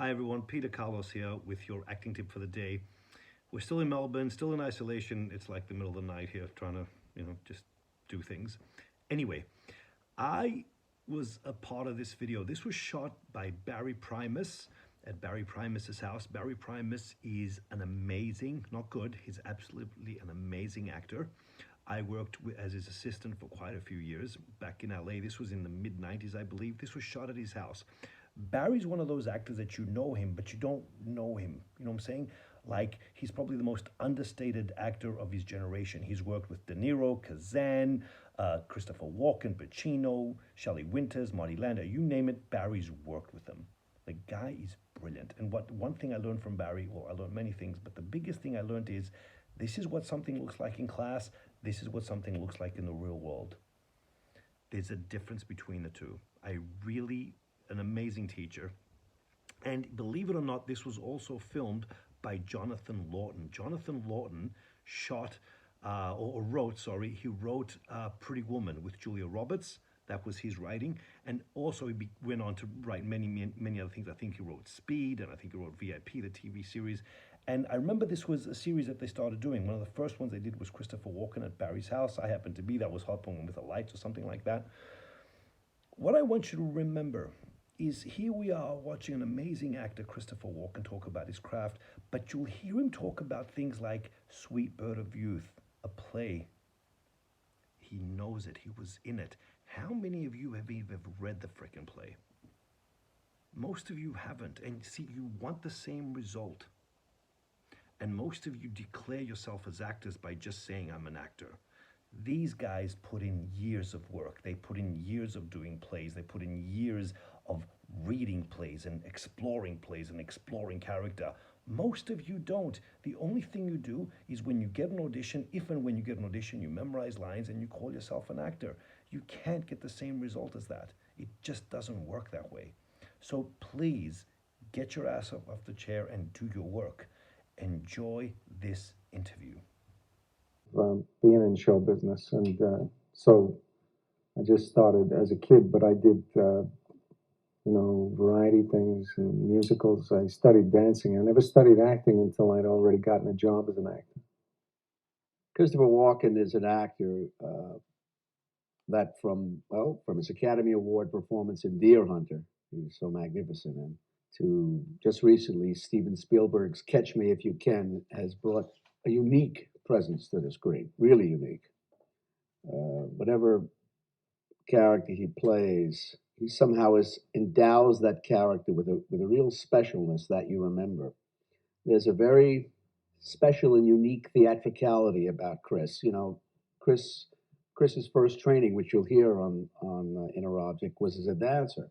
Hi everyone, Peter Kalos here with your acting tip for the day. We're still in Melbourne, still in isolation. It's like the middle of the night here, trying to, just do things. Anyway, I was a part of this video. This was shot by Barry Primus at Barry Primus's house. Barry Primus is an amazing, not good, he's absolutely an amazing actor. I worked as his assistant for quite a few years back in LA. This was in the mid 90s, I believe. This was shot at his house. Barry's one of those actors that you know him, but you don't know him. You know what I'm saying? Like, he's probably the most understated actor of his generation. He's worked with De Niro, Kazan, Christopher Walken, Pacino, Shelley Winters, Marty Landau, you name it, Barry's worked with them. The guy is brilliant. And one thing I learned from Barry, well, I learned many things, but the biggest thing I learned is this is what something looks like in class, this is what something looks like in the real world. There's a difference between the two. An amazing teacher. And believe it or not, this was also filmed by Jonathan Lawton. Jonathan Lawton he wrote Pretty Woman with Julia Roberts. That was his writing. And also went on to write many other things. I think he wrote Speed, and I think he wrote VIP, the TV series. And I remember this was a series that they started doing. One of the first ones they did was Christopher Walken at Barry's house. I happened to be, that was Helping with the Lights or something like that. What I want you to remember is here we are watching an amazing actor, Christopher Walken, talk about his craft, but you'll hear him talk about things like Sweet Bird of Youth, a play. He knows it. He was in it. How many of you have even read the frickin' play? Most of you haven't. And see, you want the same result. And most of you declare yourself as actors by just saying, I'm an actor. These guys put in years of work. They put in years of doing plays. They put in years of reading plays and exploring character. Most of you don't. The only thing you do is when you get an audition, if and when you get an audition, you memorize lines and you call yourself an actor. You can't get the same result as that. It just doesn't work that way. So please get your ass up off the chair and do your work. Enjoy this interview. Being in show business, and so I just started as a kid, but I did variety things and musicals. I studied dancing. I never studied acting until I'd already gotten a job as an actor. Christopher Walken is an actor that from his Academy Award performance in Deer Hunter, he was so magnificent, and to just recently, Steven Spielberg's Catch Me If You Can has brought a unique presence to the screen, really unique. Whatever character he plays, he somehow endows that character with a real specialness that you remember. There's a very special and unique theatricality about Chris. You know, Chris's first training, which you'll hear on Inner Object, was as a dancer.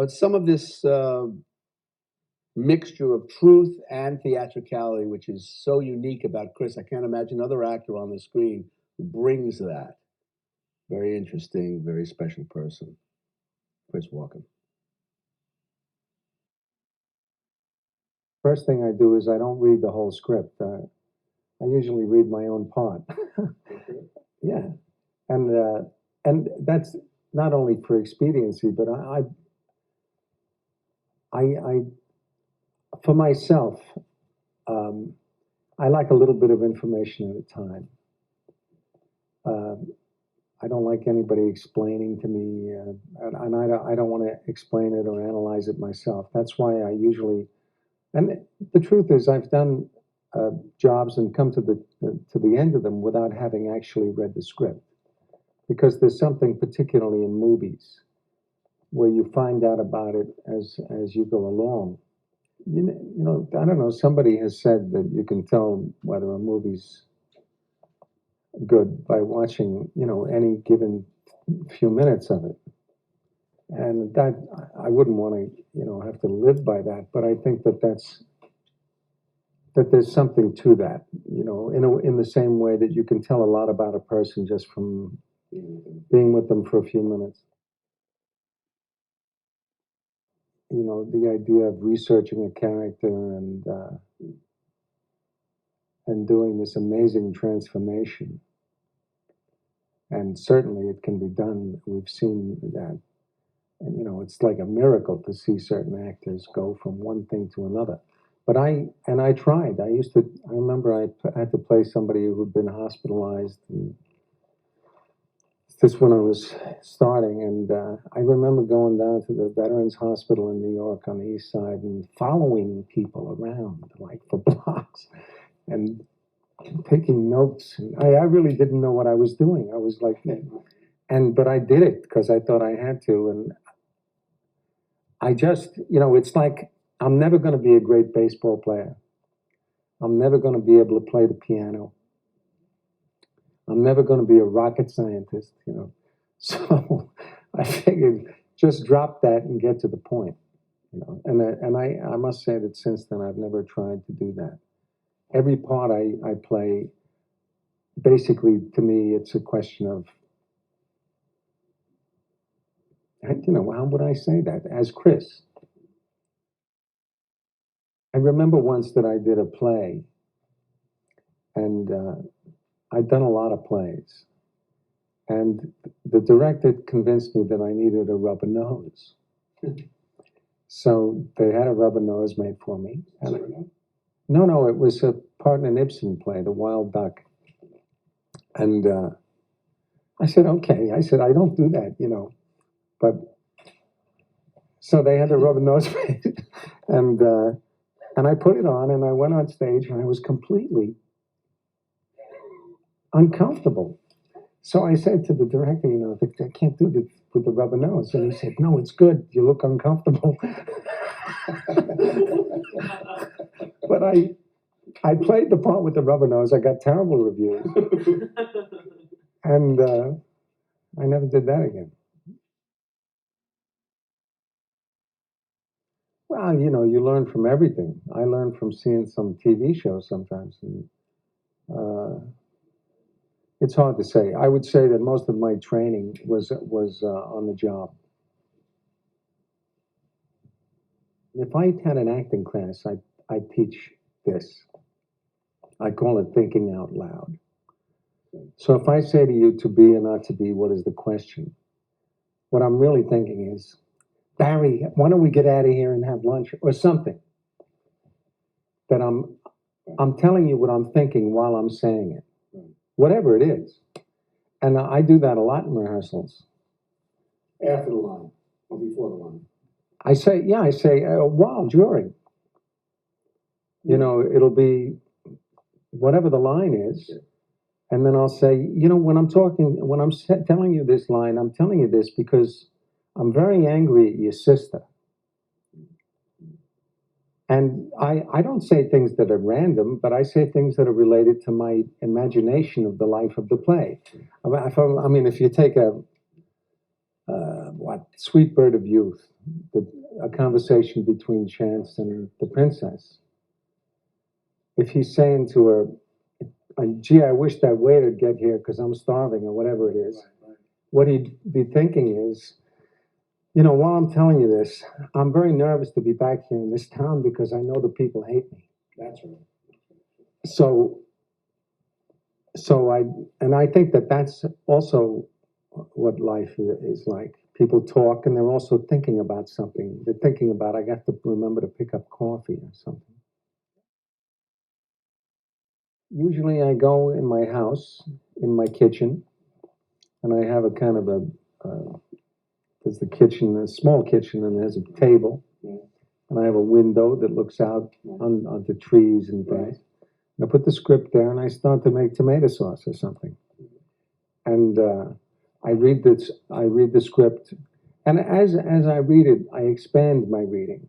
Some of this mixture of truth and theatricality, which is so unique about Chris. I can't imagine another actor on the screen who brings that. Very interesting, very special person, Chris Walken. First thing I do is I don't read the whole script. I usually read my own part. Yeah, and that's not only for expediency, but I for myself, I like a little bit of information at a time. I don't like anybody explaining to me, and I don't want to explain it or analyze it myself. That's why I usually, and the truth is, I've done jobs and come to the end of them without having actually read the script, because there's something particularly in movies where you find out about it as you go along. I don't know. Somebody has said that you can tell whether a movie's good by watching, any given few minutes of it. And that I wouldn't want to, have to live by that. But I think that there's something to that, in the same way that you can tell a lot about a person just from being with them for a few minutes. The idea of researching a character and doing this amazing transformation. And certainly it can be done. We've seen that. And, it's like a miracle to see certain actors go from one thing to another. But I tried. I remember had to play somebody who'd been hospitalized. And this when I was starting. And I remember going down to the Veterans Hospital in New York on the East Side and following people around, like for blocks, and taking notes. And I really didn't know what I was doing. I was like, but I did it because I thought I had to. And I just, it's like I'm never going to be a great baseball player. I'm never going to be able to play the piano. I'm never going to be a rocket scientist, So I figured just drop that and get to the point, And I must say that since then I've never tried to do that. Every part I play, basically to me, it's a question of, how would I say that? As Chris. I remember once that I did a play, and I'd done a lot of plays. And the director convinced me that I needed a rubber nose. So they had a rubber nose made for me. No, it was a part in an Ibsen play, The Wild Duck. And I said, okay. I said, I don't do that, But so they had a rubber nose made, and I put it on, and I went on stage, and I was completely uncomfortable. So I said to the director, I can't do this with the rubber nose. And he said, no, it's good. You look uncomfortable. But I played the part with the rubber nose. I got terrible reviews. And I never did that again. Well, you learn from everything. I learn from seeing some TV shows sometimes. And it's hard to say. I would say that most of my training was on the job. If I had an acting class, I teach this. I call it thinking out loud. So if I say to you to be or not to be, what is the question? What I'm really thinking is, Barry, why don't we get out of here and have lunch or something? That I'm telling you what I'm thinking while I'm saying it. Whatever it is. And I do that a lot in rehearsals. After the line or before the line? I say while, during. It'll be whatever the line is. And then I'll say, when I'm telling you this line, I'm telling you this because I'm very angry at your sister. And I don't say things that are random, but I say things that are related to my imagination of the life of the play. I mean, if you take Sweet Bird of Youth, a conversation between Chance and the princess. If he's saying to her, gee, I wish that waiter'd get here because I'm starving or whatever it is, what he'd be thinking is, while I'm telling you this, I'm very nervous to be back here in this town because I know the people hate me. That's right. So I think that that's also what life is like. People talk and they're also thinking about something. They're thinking about, I got to remember to pick up coffee or something. Usually I go in my house, in my kitchen, and I have a kind of there's the kitchen, a small kitchen, and there's a table. And I have a window that looks out onto trees and things. And I put the script there and I start to make tomato sauce or something. And I read the script. And as I read it, I expand my reading.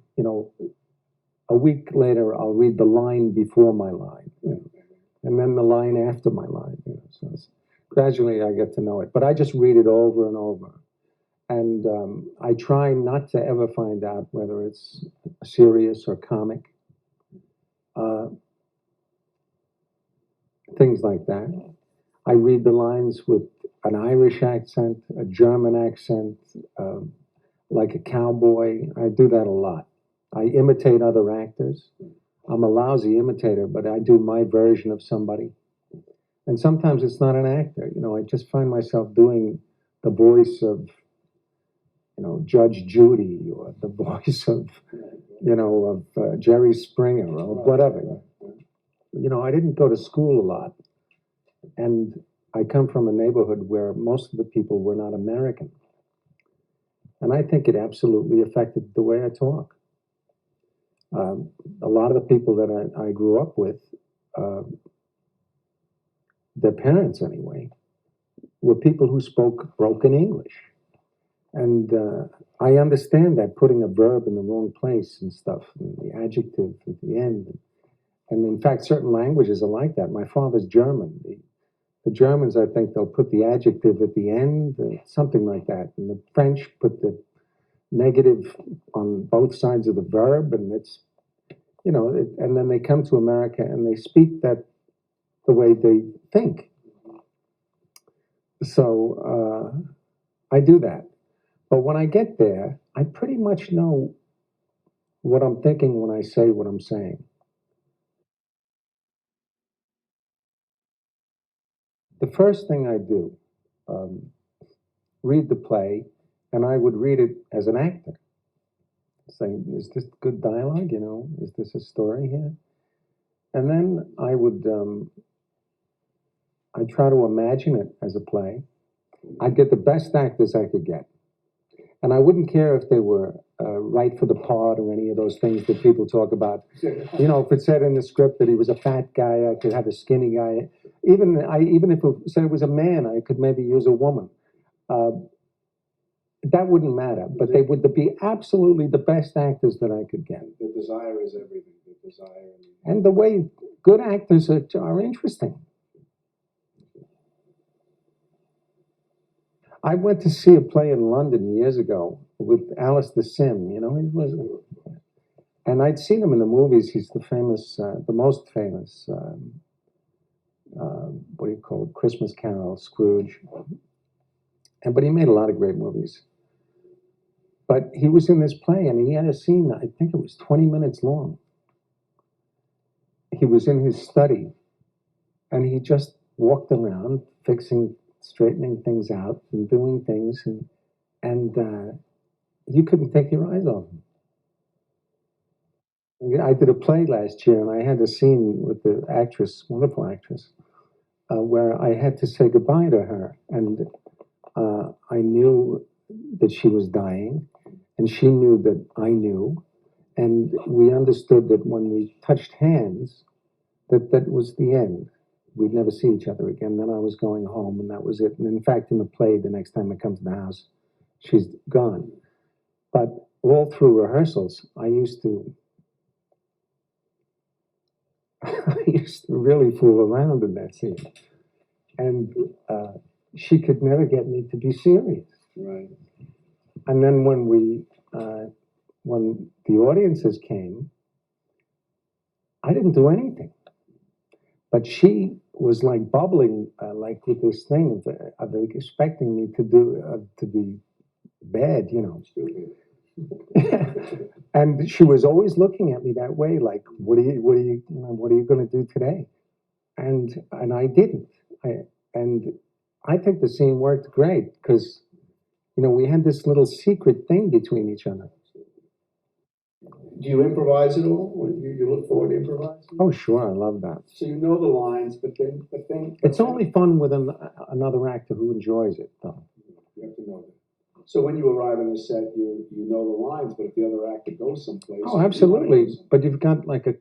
A week later, I'll read the line before my line, and then the line after my line. So gradually I get to know it. But I just read it over and over. And I try not to ever find out whether it's serious or comic. Things like that. I read the lines with an Irish accent, a German accent, like a cowboy. I do that a lot. I imitate other actors. I'm a lousy imitator, but I do my version of somebody. And sometimes it's not an actor. I just find myself doing the voice of Judge Judy, or the voice of, Jerry Springer, or whatever. I didn't go to school a lot, and I come from a neighborhood where most of the people were not American. And I think it absolutely affected the way I talk. A lot of the people that I grew up with, their parents anyway, were people who spoke broken English. And I understand that putting a verb in the wrong place and stuff, and the adjective at the end. And in fact, certain languages are like that. My father's German. The Germans, I think, they'll put the adjective at the end, something like that. And the French put the negative on both sides of the verb, and it's, and then they come to America and they speak that the way they think. So I do that. But when I get there, I pretty much know what I'm thinking when I say what I'm saying. The first thing I do, read the play, and I would read it as an actor, saying, is this good dialogue? Is this a story here? And then I'd try to imagine it as a play. I'd get the best actors I could get. And I wouldn't care if they were right for the part or any of those things that people talk about. If it said in the script that he was a fat guy, I could have a skinny guy. Even if it said it was a man, I could maybe use a woman. That wouldn't matter. But they would be absolutely the best actors that I could get. The desire is everything. The desire. And the way good actors are interesting. I went to see a play in London years ago with Alice the Sim. And I'd seen him in the movies. He's the most famous, what do you call it, Christmas Carol, Scrooge. But he made a lot of great movies. But he was in this play, and he had a scene, I think it was 20 minutes long. He was in his study, and he just walked around straightening things out and doing things, and you couldn't take your eyes off him. I did a play last year, and I had a scene with the actress, wonderful actress, where I had to say goodbye to her, and I knew that she was dying, and she knew that I knew, and we understood that when we touched hands, that was the end. We'd never see each other again. Then I was going home, and that was it. And in fact, in the play, the next time I come to the house, she's gone. But all through rehearsals, I used to really fool around in that scene. And she could never get me to be serious. Right. And then when the audiences came, I didn't do anything. But she was like bubbling, like with this thing of expecting me to be bad, And she was always looking at me that way, like, what are you going to do today? And I didn't. And I think the scene worked great because, we had this little secret thing between each other. Do you improvise at all? You look forward to improvising? Oh, sure, I love that. So you know the lines, but then it's only fun with another actor who enjoys it, though. You have to know that. So when you arrive on the set, you know the lines, but if the other actor goes someplace, oh, absolutely. But you've got like a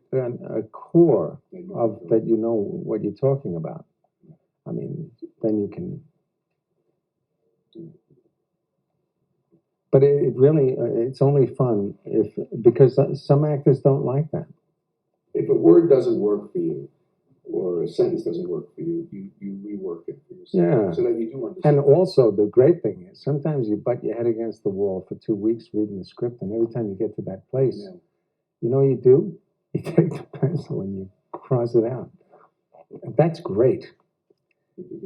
core of that. You know what you're talking about. I mean, then you can. But it really, it's only fun because some actors don't like that. If a word doesn't work for you, or a sentence doesn't work for you, you rework it for yourself. Yeah. So that you do understand. And also, the great thing is, sometimes you butt your head against the wall for 2 weeks reading the script, and every time you get to that place, you know what you do? You take the pencil and you cross it out. And that's great.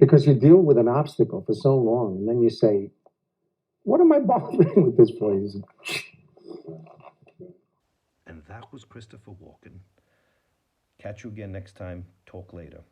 Because you deal with an obstacle for so long, and then you say, what am I bothering with this place? And that was Christopher Walken. Catch you again next time. Talk later.